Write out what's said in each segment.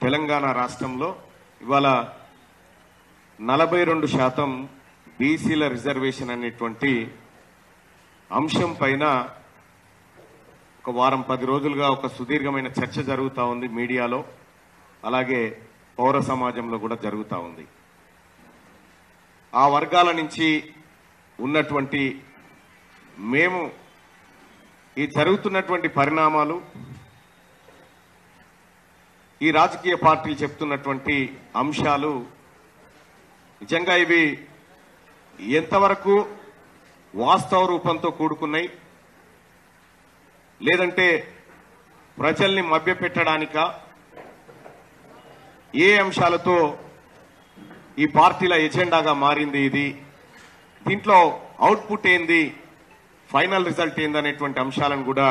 తెలంగాణ రాష్ట్రంలో ఇవాళ 42% బీసీల రిజర్వేషన్ అనేటువంటి అంశం పైన ఒక వారం 10 రోజులుగా ఒక సుదీర్ఘమైన చర్చ జరుగుతూ ఉంది మీడియాలో, అలాగే పౌర సమాజంలో కూడా జరుగుతూ ఉంది. ఆ వర్గాల నుంచి ఉన్నటువంటి మేము ఈ జరుగుతున్నటువంటి పరిణామాలు, ఈ రాజకీయ పార్టీలు చెప్తున్నటువంటి అంశాలు నిజంగా ఇవి ఎంతవరకు వాస్తవ రూపంతో కూడుకున్నాయి, లేదంటే ప్రజల్ని మభ్యపెట్టడానికా, ఏ అంశాలతో ఈ పార్టీల ఎజెండాగా మారింది ఇది, దీంట్లో అవుట్పుట్ ఏంది, ఫైనల్ రిజల్ట్ ఏందనేటువంటి అంశాలను కూడా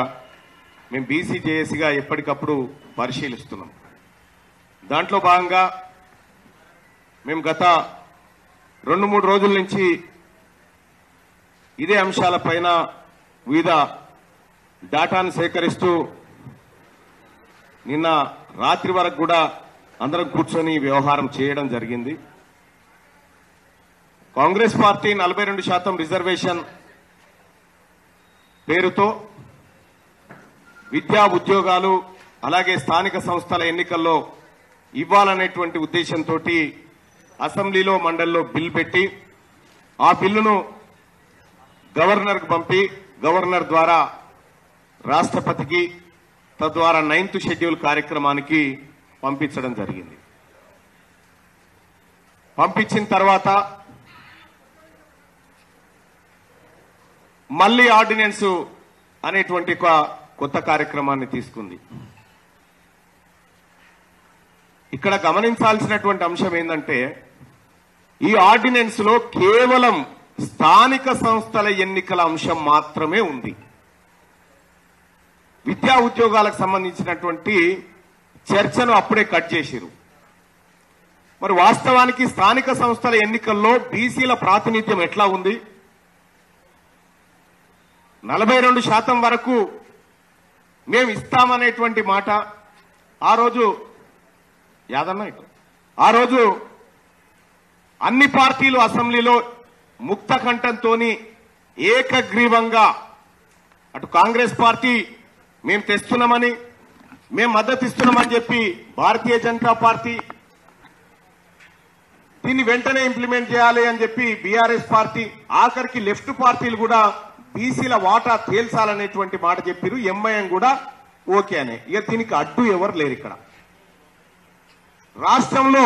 మేము బీసీ జేఏసీగా ఎప్పటికప్పుడు పరిశీలిస్తున్నాం. దాంట్లో భాగంగా మేము గత 2-3 రోజుల నుంచి ఇదే అంశాలపైన వివిధ డేటాను సేకరిస్తూ నిన్న రాత్రి వరకు కూడా అందరం కూర్చొని వ్యవహారం చేయడం జరిగింది. కాంగ్రెస్ పార్టీ 42% రిజర్వేషన్ పేరుతో విద్యా ఉద్యోగాలు అలాగే స్థానిక సంస్థల ఎన్నికల్లో ఇవ్వాలనేటువంటి ఉద్దేశంతో అసెంబ్లీలో మండలిలో బిల్ పెట్టి ఆ బిల్లును గవర్నర్కు పంపి గవర్నర్ ద్వారా రాష్ట్రపతికి, తద్వారా 9th షెడ్యూల్ కార్యక్రమానికి పంపించడం జరిగింది. పంపించిన తర్వాత మళ్లీ ఆర్డినెన్స్ అనేటువంటి ఒక కొత్త కార్యక్రమాన్ని తీసుకుంది. ఇక్కడ గమనించాల్సినటువంటి అంశం ఏంటంటే ఈ ఆర్డినెన్స్ లో కేవలం స్థానిక సంస్థల ఎన్నికల అంశం మాత్రమే ఉంది. విద్యా ఉద్యోగాలకు సంబంధించినటువంటి చర్చను అప్పుడే కట్ చేశారు. మరి వాస్తవానికి స్థానిక సంస్థల ఎన్నికల్లో బీసీల ప్రాతినిధ్యం ఎట్లా ఉంది? 42% వరకు మేము ఇస్తామనేటువంటి మాట ఆ రోజు ఆ రోజు అన్ని పార్టీలు అసెంబ్లీలో ముక్త కంఠంతో ఏకగ్రీవంగా అటు కాంగ్రెస్ పార్టీ మేము తెస్తున్నామని, మేము మద్దతు ఇస్తున్నామని చెప్పి భారతీయ జనతా పార్టీ, దీన్ని వెంటనే ఇంప్లిమెంట్ చేయాలి అని చెప్పి బీఆర్ఎస్ పార్టీ, ఆఖరికి లెఫ్ట్ పార్టీలు కూడా బీసీల వాటా తేల్చాలనేటువంటి మాట చెప్పారు. ఎంఐఎం కూడా ఓకే అనే. ఇక దీనికి అడ్డు ఎవరు లేరు. ఇక్కడ రాష్ట్రంలో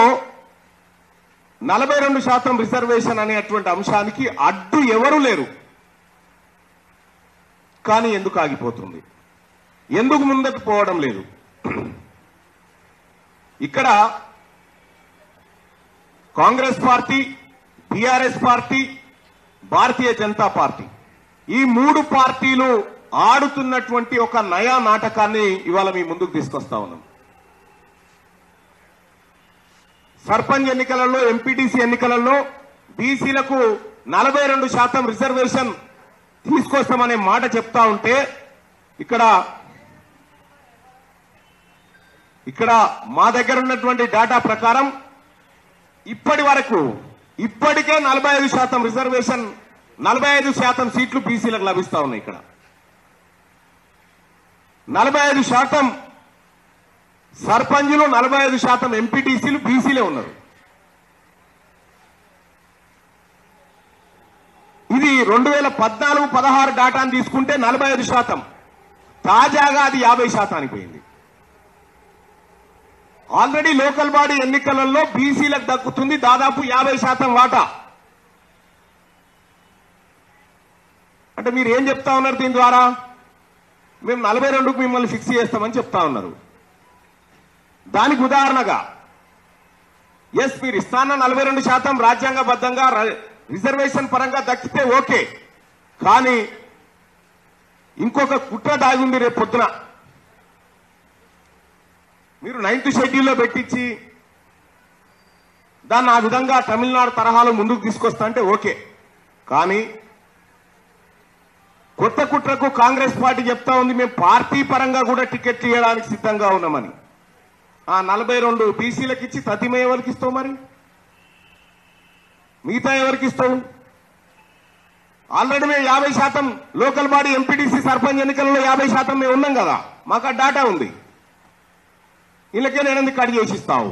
42% రిజర్వేషన్ అనేటువంటి అంశానికి అడ్డు ఎవరు లేరు. కానీ ఎందుకు ఆగిపోతుంది? ఎందుకు ముందుకు పోవడం లేదు? ఇక్కడ Congress party, BRS party, Bharatiya Janata party, ఈ 3 పార్టీలు ఆడుతున్నటువంటి ఒక నయా నాటకాన్ని ఇవాళ మీ ముందుకు తీసుకొస్తా ఉన్నాం. సర్పంచ్ ఎన్నికలలో, ఎంపీటీసీ ఎన్నికలలో బీసీలకు 42% రిజర్వేషన్ తీసుకొస్తామనే మాట చెప్తా ఉంటే ఇక్కడ మా దగ్గర ఉన్నటువంటి డేటా ప్రకారం ఇప్పటి వరకు ఇప్పటికే 45% రిజర్వేషన్, 45% సీట్లు బీసీలకు లభిస్తా ఉన్నాయి. ఇక్కడ 45% సర్పంచులు, 45% ఎంపీటీసీలు బీసీలే ఉన్నారు. ఇది 2014-16 డేటాను తీసుకుంటే 45%, తాజాగా అది 50% పోయింది. ఆల్రెడీ లోకల్ బాడీ ఎన్నికలలో బీసీలకు దక్కుతుంది దాదాపు 50% వాటా. అంటే మీరు ఏం చెప్తా ఉన్నారు దీని ద్వారా? మేము 42కు మిమ్మల్ని ఫిక్స్ చేస్తామని చెప్తా ఉన్నారు. దానికి ఉదాహరణగా ఎస్, మీరు ఇస్తాన్న 42% రాజ్యాంగబద్ధంగా రిజర్వేషన్ పరంగా దక్కితే ఓకే, కానీ ఇంకొక కుట్ర దాగుంది. రేపు పొద్దున మీరు 9th షెడ్యూల్లో పెట్టించి దాన్ని ఆ విధంగా తమిళనాడు తరహాలో ముందుకు తీసుకొస్తా అంటే ఓకే, కానీ కొత్త కుట్రకు కాంగ్రెస్ పార్టీ చెప్తా ఉంది మేము పార్టీ పరంగా కూడా టికెట్ ఇవ్వడానికి సిద్ధంగా ఉన్నామని. ఆ 42 బీసీలకు ఇచ్చి తతిమ ఎవరికి ఇస్తావు? మరి మిగతా ఎవరికి ఇస్తావు? ఆల్రెడీ మేము 50% లోకల్ బాడీ ఎంపీటీసీ సర్పంచ్ ఎన్నికల్లో 50% మేము ఉన్నాం కదా, మాకు ఆ డాటా ఉంది. వీళ్ళకే నేను ఎందుకు కట్ చేసి ఇస్తావు?